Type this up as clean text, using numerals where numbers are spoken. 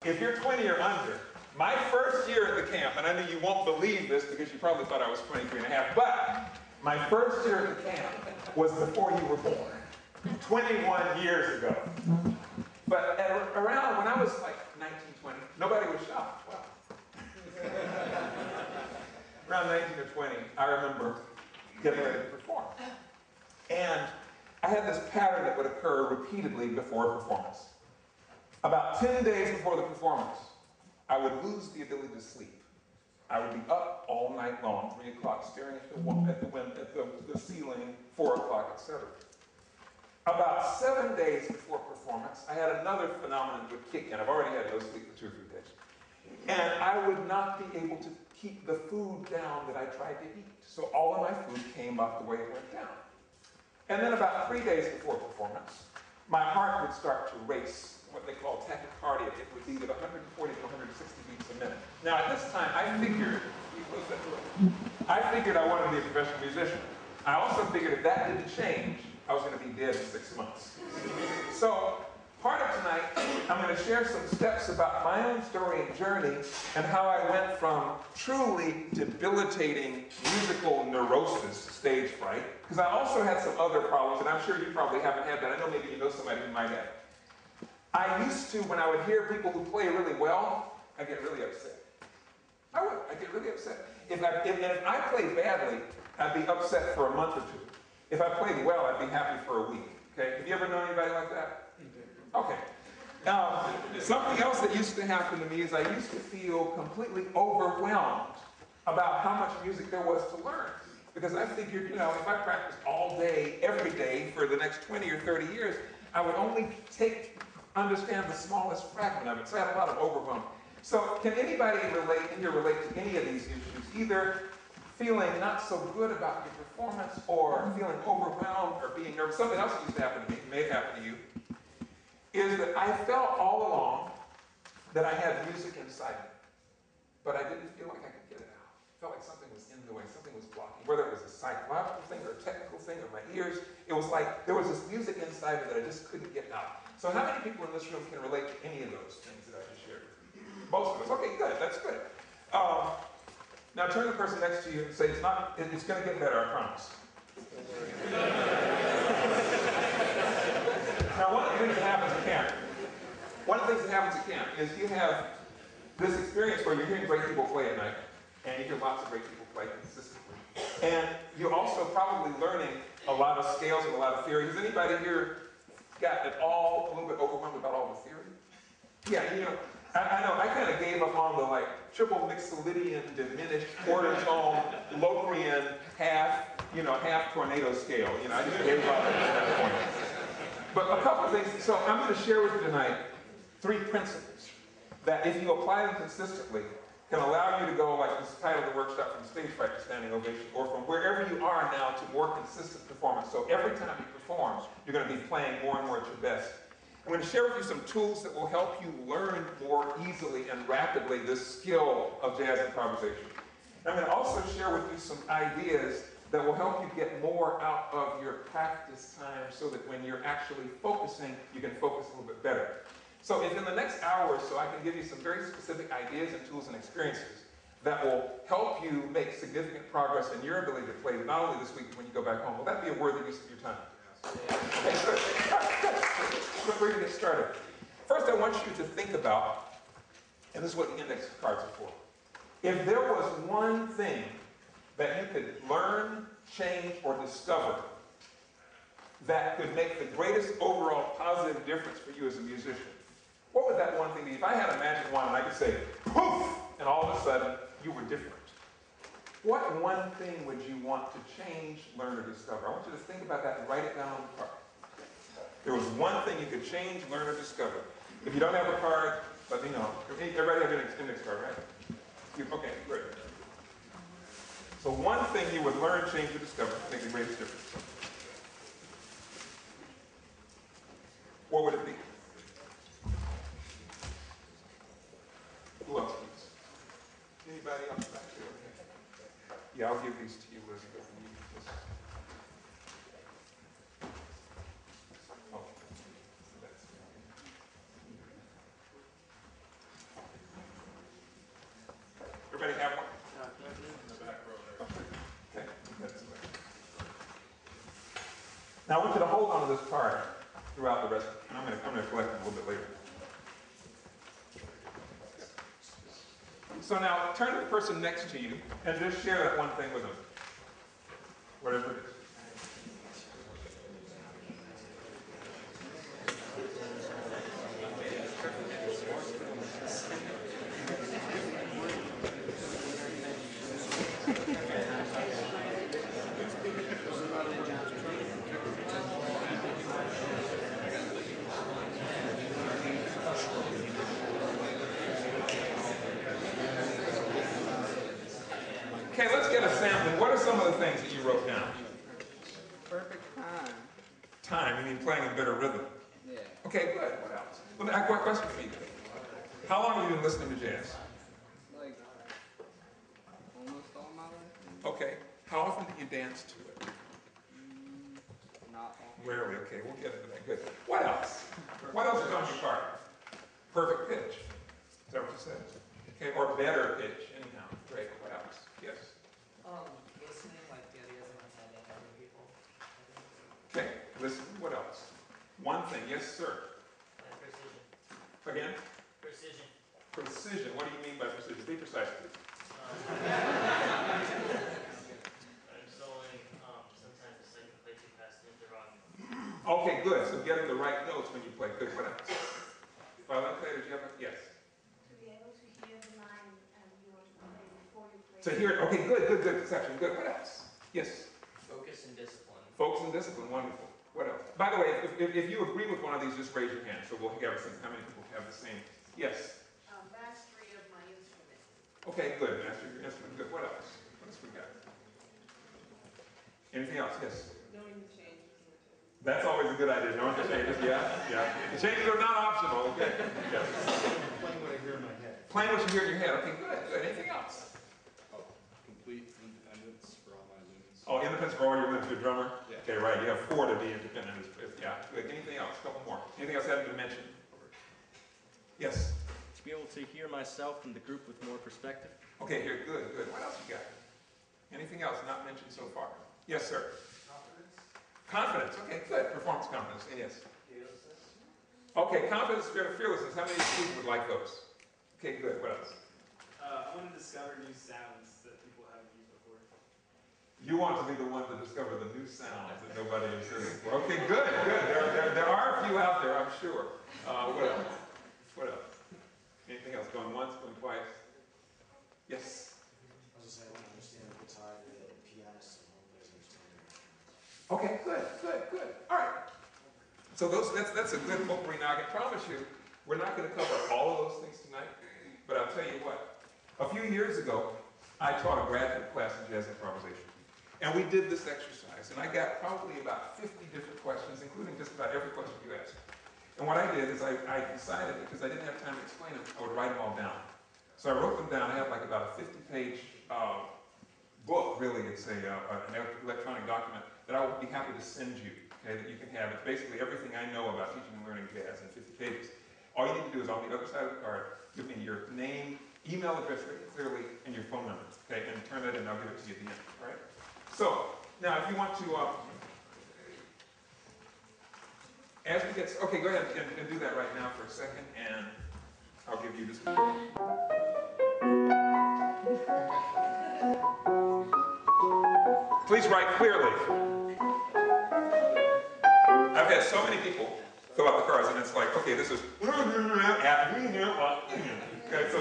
If you're 20 or under, my first year at the camp, and I know you won't believe this because you probably thought I was 23 and a half, but my first year at the camp was before you were born, 21 years ago. But around when I was like 19, 20, nobody was shocked. Wow. Around 19 or 20, I remember getting ready to perform. And I had this pattern that would occur repeatedly before a performance. About 10 days before the performance, I would lose the ability to sleep. I would be up all night long, 3 o'clock, staring at the ceiling, 4 o'clock, etc. About 7 days before performance, I had another phenomenon that would kick in. I've already had no sleep for 2 or 3 days. And I would not be able to keep the food down that I tried to eat. So all of my food came up the way it went down. And then about 3 days before performance, my heart would start to race, what they call tachycardia. It would be at 140 to 160 beats a minute. Now at this time, I figured I wanted to be a professional musician. I also figured if that didn't change, I was going to be dead in 6 months. So part of tonight, I'm going to share some steps about my own story and journey and how I went from truly debilitating musical neurosis, stage fright, because I also had some other problems, and I'm sure you probably haven't had that. I know maybe you know somebody who might have. I used to, when I would hear people who play really well, I'd get really upset. I'd get really upset. If I played badly, I'd be upset for a month or two. If I played well, I'd be happy for a week. Okay? Have you ever known anybody like that? Okay. Something else that used to happen to me is I used to feel completely overwhelmed about how much music there was to learn. Because I figured, if I practiced all day, every day for the next 20 or 30 years, I would only understand the smallest fragment of it. So I had a lot of overwhelm. So can anybody relate to any of these issues? Either feeling not so good about your performance or feeling overwhelmed or being nervous. Something else that used to happen to me, may have happened to you, is that I felt all along that I had music inside me, but I didn't feel like I could get it out. I felt like something was in the way, something was blocking, whether it was a psychological thing or a technical thing or my ears. It was like there was this music inside me that I just couldn't get out. So how many people in this room can relate to any of those things that I just shared with you? Most of us. Okay, good. That's good. Now turn to the person next to you and say, it's going to get better, I promise. Now one of the things that happens at camp is you have this experience where you're hearing great people play at night, and you hear lots of great people play consistently. And you're also probably learning a lot of scales and a lot of theory. Has anybody here got at all a little bit overwhelmed about all the theory? Yeah, I know, I kind of gave up on the triple mixolydian, diminished, quarter tone, Locrian, half tornado scale. I just gave up at that point. But a couple of things, so I'm going to share with you tonight 3 principles that if you apply them consistently, can allow you to go, like this title of the workshop, from Stagefright to Standing Ovation, or from wherever you are now to more consistent performance. So every time you perform, you're going to be playing more and more at your best. I'm going to share with you some tools that will help you learn more easily and rapidly this skill of jazz improvisation. I'm going to also share with you some ideas that will help you get more out of your practice time so that when you're actually focusing, you can focus a little bit better. So if in the next hour or so I can give you some very specific ideas and tools and experiences that will help you make significant progress in your ability to play not only this week but when you go back home, will that be a worthy use of your time? Okay, good. Good. We're going to get started. First, I want you to think about, and this is what the index cards are for, if there was one thing that you could learn, change, or discover that could make the greatest overall positive difference for you as a musician, what would that one thing be? If I had a magic wand and I could say, poof, and all of a sudden you were different, what one thing would you want to change, learn, or discover? I want you to think about that and write it down on the card. There was one thing you could change, learn, or discover. If you don't have a card, let me know. Everybody have an index card, right? Okay, great. So one thing you would learn, change, or discover to make the greatest difference. What would it be? Who else, please? Anybody else back there? Yeah, I'll give these to you, Elizabeth. Oh, Now I want you to hold on to this card throughout the rest, and I'm going to collect it a little bit later. So now turn to the person next to you and just share that one thing with them. Whatever it is. Okay, let's get a sample. What are some of the things that you wrote down? Perfect time. Time, you mean playing in better rhythm. Yeah. Okay, good. What else? Let me ask one question for you. How long have you been listening to jazz? Like, almost all my life. Okay. How often do you dance to it? Not all. Rarely. Okay, we'll get into that. Good. What else? What else is on your card? Perfect pitch. Is that what you said? Okay, or better pitch. Anyhow, great. What else? Yes. Listening, like the ideas in my head and other people. Okay, listen. What else? One thing. Yes, sir. Precision. Again? Precision. Precision. What do you mean by precision? Be precise, please. I'm soloing, sometimes it's like I play too fast and hit the wrong note. Okay, good. So getting the right notes when you play. Good. What else? Father, did you have a yes? To be able to hear the line and you want to play before you play. So here, okay, good perception. Good. What else? Yes. Focus and discipline. Focus and discipline. Wonderful. What else? By the way, if you agree with one of these, just raise your hand. So we'll have how many people have the same. Yes. Mastery of my instrument. Okay, good. Master your instrument. Good. What else? What else we got? Anything else? Yes. Knowing the changes. That's always a good idea. Knowing the changes. Yeah. The changes are not optional. Okay. Yes. Playing what I hear in my head. Playing what you hear in your head. Okay, good. Anything else? Oh, complete independence for all my limbs. Oh, independence for all your limbs. You're a drummer? Yeah. Okay, right. You have 4 to be independent. Yeah. Good. Anything else? A couple more. Anything else having been mentioned? Yes. To be able to hear myself and the group with more perspective. Okay, here. Good. What else you got? Anything else not mentioned so far? Yes, sir. Confidence. Okay, good. Performance confidence. Yes. Fearlessness. Okay, confidence, spirit of fearlessness. How many people would like those? Okay, good. What else? I want to discover new sounds that people haven't used before. You want to be the one to discover the new sounds that nobody has heard before. Okay, good. There are a few out there, I'm sure. What else? What else? Anything else? Going once, going twice? Yes. I was just saying, I want to understand the guitar, the pianist, and all those understanding. Okay, good. All right. So that's a good book reading. I can promise you, we're not going to cover all of those things tonight, but I'll tell you what. A few years ago, I taught a graduate class in jazz improvisation, and we did this exercise, and I got probably about 50 different questions, including just about every question you asked. And what I did is I decided, because I didn't have time to explain them, I would write them all down. So I wrote them down. I have like about a 50-page book, really. It's an electronic document that I would be happy to send you, okay, that you can have. It's basically everything I know about teaching and learning jazz in 50 pages. All you need to do is on the other side of the card, give me your name, email address written clearly, and your phone number, okay, and turn that in, and I'll give it to you at the end, all right? So, now if you want to, as we get, okay, go ahead and do that right now for a second, and I'll give you this. Please write clearly. I've had so many people fill out the cards, and it's like, okay, this is, okay, so